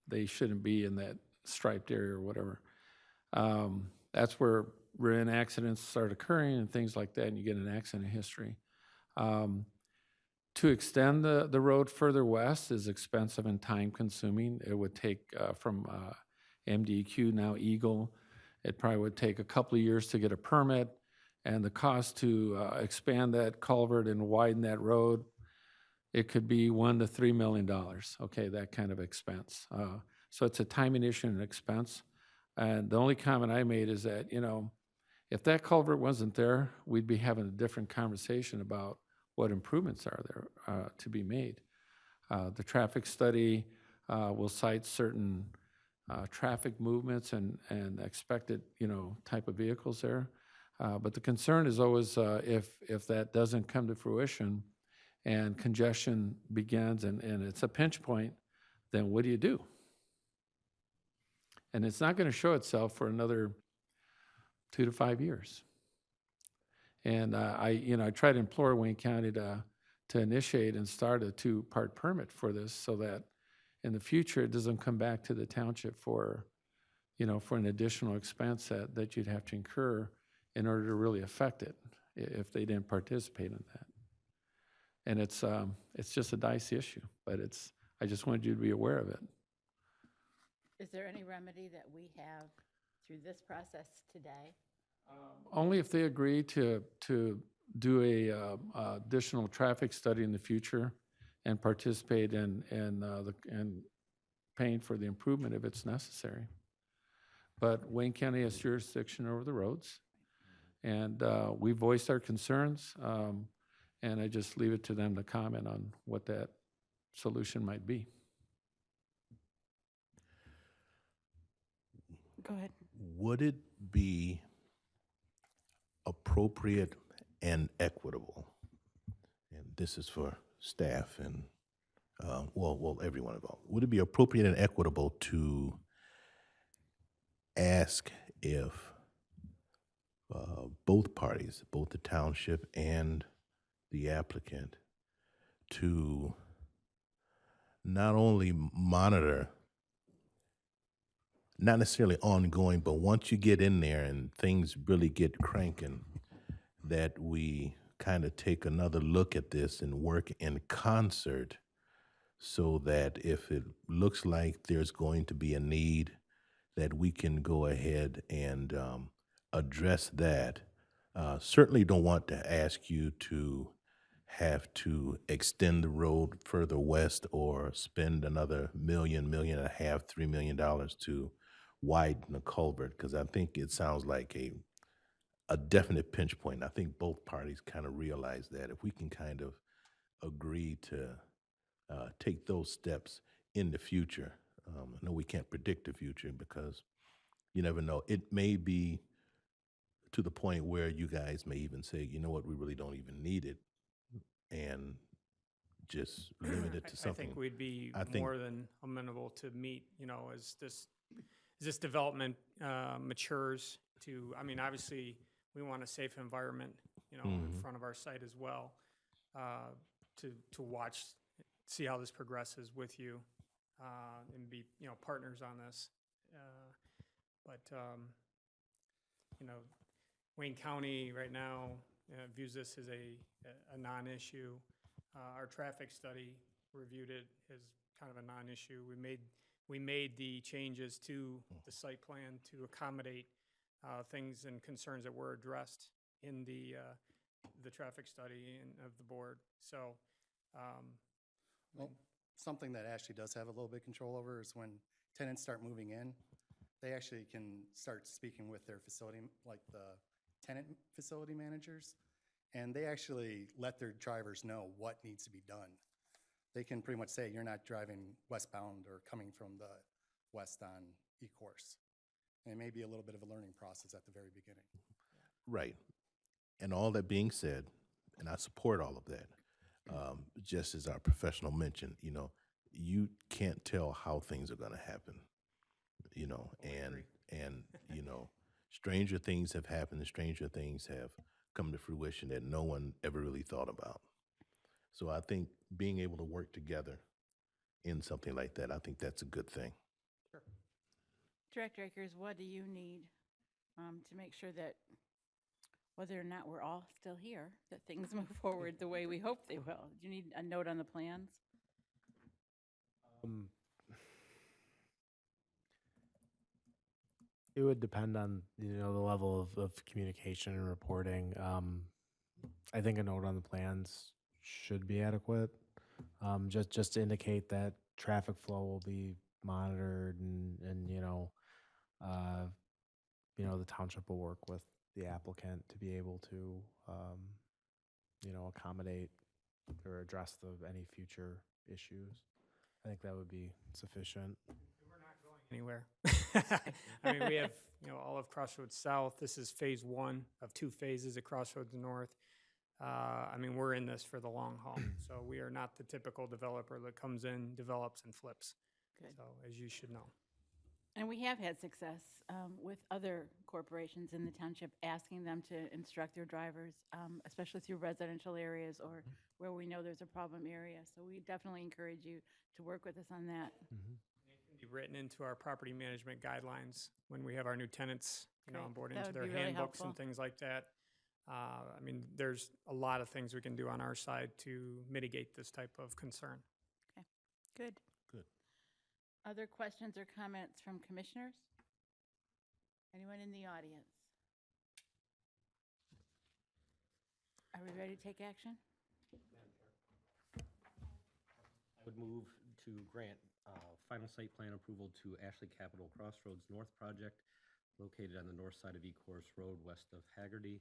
they shouldn't be in that striped area or whatever. That's where rear-end accidents start occurring and things like that, and you get an accident history. To extend the road further west is expensive and time-consuming. It would take from MDEQ, now Eagle, it probably would take a couple of years to get a permit, and the cost to expand that culvert and widen that road, it could be $1 to $3 million, okay, that kind of expense. So it's a timing issue and an expense. And the only comment I made is that, you know, if that culvert wasn't there, we'd be having a different conversation about what improvements are there to be made. The traffic study will cite certain traffic movements and expected, you know, type of vehicles there. But the concern is always if that doesn't come to fruition and congestion begins and it's a pinch point, then what do you do? And it's not going to show itself for another 2 to 5 years. And I try to implore Wayne County to initiate and start a 2-part permit for this, so that in the future it doesn't come back to the township for an additional expense that you'd have to incur in order to really affect it if they didn't participate in that. And it's just a dicey issue, but I just wanted you to be aware of it. Is there any remedy that we have through this process today? Only if they agree to do a additional traffic study in the future and participate in paying for the improvement if it's necessary. But Wayne County has jurisdiction over the roads, and we voiced our concerns, and I just leave it to them to comment on what that solution might be. Go ahead. Would it be appropriate and equitable, and this is for staff and, everyone involved, would it be appropriate and equitable to ask if both parties, both the township and the applicant, to not only monitor, not necessarily ongoing, but once you get in there and things really get cranking, that we kind of take another look at this and work in concert, so that if it looks like there's going to be a need, that we can go ahead and address that. Certainly don't want to ask you to have to extend the road further west or spend another $1.5 million, $3 million to widen the culvert, because I think it sounds like a definite pinch point. I think both parties kind of realize that if we can kind of agree to take those steps in the future. I know we can't predict the future because you never know. It may be to the point where you guys may even say, you know what, we really don't even need it, and just limit it to I something. think we'd be I think- more than amenable to meet, as this development matures to, I mean, obviously, we want a safe environment, in front of our site as well, to watch, see how this progresses with you, and be, partners on this. But Wayne County right now views this as a non-issue. Our traffic study reviewed it as kind of a non-issue. We made the changes to the site plan to accommodate things and concerns that were addressed in the traffic study of the board. So, Well, something that Ashley does have a little bit of control over is when tenants start moving in, they actually can start speaking with their facility, like the tenant facility managers, and they actually let their drivers know what needs to be done. They can pretty much say, you're not driving westbound or coming from the west on E-course. And it may be a little bit of a learning process at the very beginning. Right. And all that being said, and I support all of that, just as our professional mentioned, you can't tell how things are going to happen, and stranger things have happened, and stranger things have come to fruition that no one ever really thought about. So I think being able to work together in something like that, I think that's a good thing. Director Akers, what do you need to make sure that whether or not we're all still here, that things move forward the way we hope they will? Do you need a note on the plans? It would depend on, the level of communication and reporting. I think a note on the plans should be adequate, just to indicate that traffic flow will be monitored and the township will work with the applicant to be able to, accommodate or address any future issues. I think that would be sufficient. we're not going anywhere. I mean, we have, all of Crossroads South. This is phase one of 2 phases at Crossroads North. I mean, we're in this for the long haul. So we are not the typical developer that comes in, develops, and flips. Good. So, as you should know. And we have had success with other corporations in the township asking them to instruct their drivers, especially through residential areas or where we know there's a problem area. So we definitely encourage you to work with us on that. Be written into our property management guidelines when we have our new tenants, Great. on board That into would their be really handbooks helpful. and things like that. I mean, there's a lot of things we can do on our side to mitigate this type of concern. Good. Good. Other questions or comments from commissioners? Anyone in the audience? Are we ready to take action? I would move to grant final site plan approval to Ashley Capital Crossroads North Project located on the north side of E-Course Road west of Haggerty,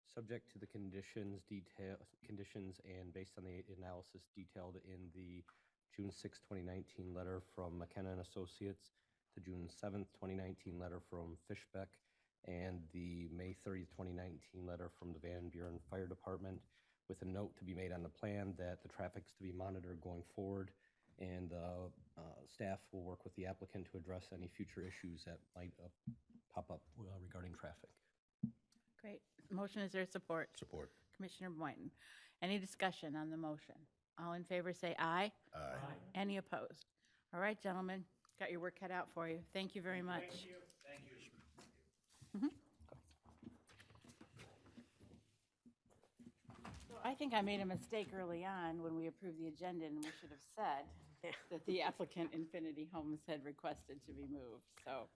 subject to the conditions and based on the analysis detailed in the June 6, 2019 letter from McKenna and Associates, the June 7th, 2019 letter from Fishbeck, and the May 30th, 2019 letter from the Van Buren Fire Department, with a note to be made on the plan that the traffic's to be monitored going forward, and staff will work with the applicant to address any future issues that might pop up regarding traffic. Great. Motion, is there support? Support. Commissioner Boynton. Any discussion on the motion? All in favor say aye. Aye. Any opposed? All right, gentlemen, got your work cut out for you. Thank you very much. Thank you. So I think I made a mistake early on when we approved the agenda, and we should have said that the applicant Infinity Homes had requested to be moved, so.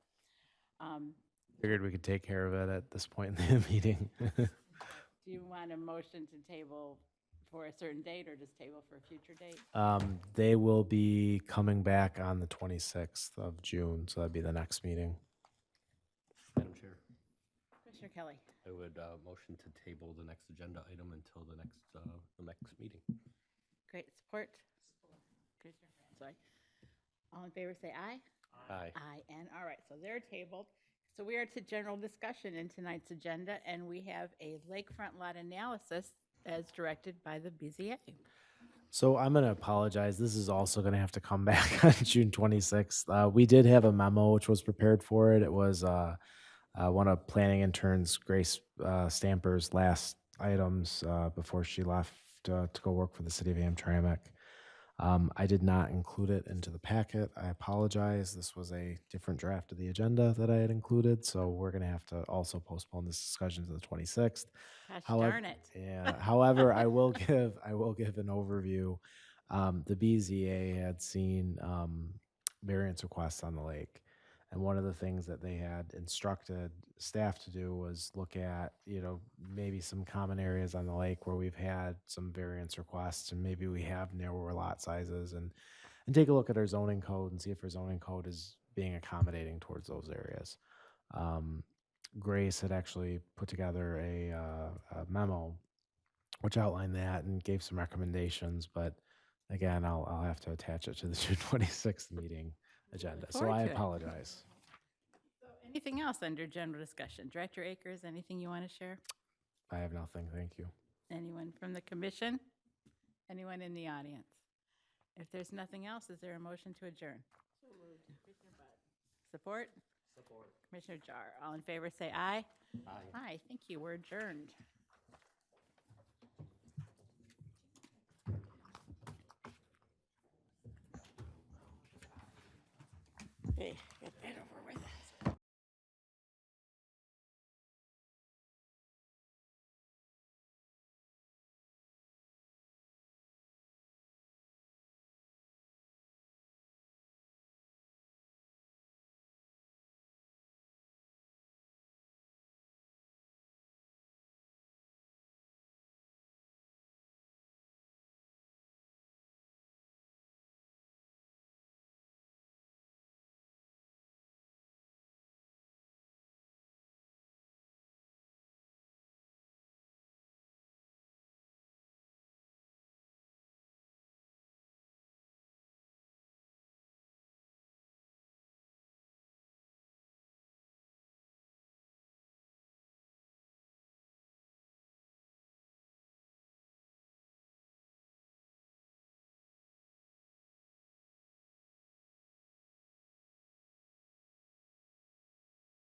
Figured we could take care of it at this point in the meeting. Do you want a motion to table for a certain date or just table for a future date? They will be coming back on the 26th of June, so that'd be the next meeting. Madam Chair, Commissioner Kelly. I would motion to table the next agenda item until the next meeting. Great, support? Commissioner Grant, sorry. All in favor, say aye. Aye. Aye, and all right, so they're tabled. So we are to general discussion in tonight's agenda, and we have a lakefront lot analysis as directed by the BZA. So I'm going to apologize. This is also going to have to come back on June 26th. We did have a memo which was prepared for it. It was one of planning intern's Grace Stamper's last items before she left to go work for the city of Hamtramck. I did not include it into the packet. I apologize. This was a different draft of the agenda that I had included, so we're going to have to also postpone this discussion to the 26th. Gosh However- darn it. Yeah. However, I will give an overview. The BZA had seen variance requests on the lake, and one of the things that they had instructed staff to do was look at, maybe some common areas on the lake where we've had some variance requests, and maybe we have narrower lot sizes, and take a look at our zoning code and see if our zoning code is being accommodating towards those areas. Grace had actually put together a memo which outlined that and gave some recommendations, but again, I'll have to attach it to the June 26th meeting agenda. So forward I to it. apologize. So anything else under general discussion? Director Akers, anything you want to share? I have nothing. Thank you. Anyone from the commission? Anyone in the audience? If there's nothing else, is there a motion to adjourn? Commissioner Budd. Support? Support. Commissioner Jar. All in favor, say aye. Aye. Aye, thank you. We're adjourned.